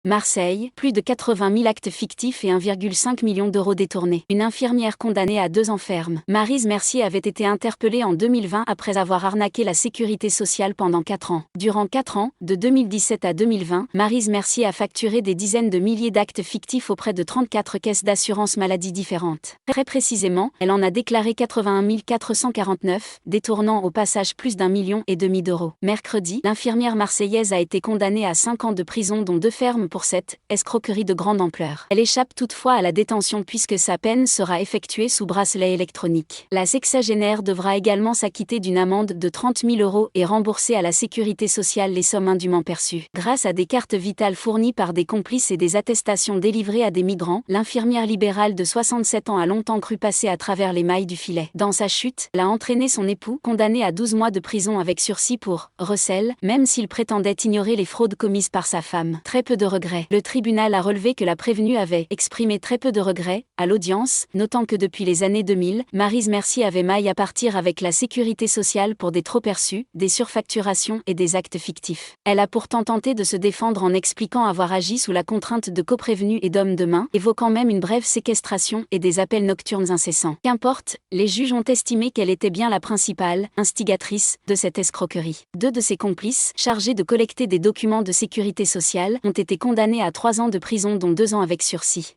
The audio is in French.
Marseille, plus de 80 000 actes fictifs et 1,5 million d'euros détournés. Une infirmière condamnée à 2 ans ferme. Maryse Mercier avait été interpellée en 2020 après avoir arnaqué la sécurité sociale pendant 4 ans. Durant 4 ans, de 2017 à 2020, Maryse Mercier a facturé des dizaines de milliers d'actes fictifs auprès de 34 caisses d'assurance maladie différentes. Très précisément, elle en a déclaré 81 449, détournant au passage plus d'1,5 million d'euros. Mercredi, l'infirmière marseillaise a été condamnée à 5 ans de prison dont 2 fermes pour cette escroquerie de grande ampleur. Elle échappe toutefois à la détention puisque sa peine sera effectuée sous bracelet électronique. La sexagénaire devra également s'acquitter d'une amende de 30 000 euros et rembourser à la sécurité sociale les sommes indûment perçues. Grâce à des cartes vitales fournies par des complices et des attestations délivrées à des migrants, l'infirmière libérale de 67 ans a longtemps cru passer à travers les mailles du filet. Dans sa chute, elle a entraîné son époux, condamné à 12 mois de prison avec sursis pour recel, même s'il prétendait ignorer les fraudes commises par sa femme. Très peu de regrets. Le tribunal a relevé que la prévenue avait exprimé très peu de regrets à l'audience, notant que depuis les années 2000, Maryse Mercier avait maille à partir avec la sécurité sociale pour des trop-perçus, des surfacturations et des actes fictifs. Elle a pourtant tenté de se défendre en expliquant avoir agi sous la contrainte de coprévenus et d'hommes de main, évoquant même une brève séquestration et des appels nocturnes incessants. Qu'importe, les juges ont estimé qu'elle était bien la principale instigatrice de cette escroquerie. 2 de ses complices, chargés de collecter des documents de sécurité sociale, ont été condamnés à 3 ans de prison dont 2 ans avec sursis.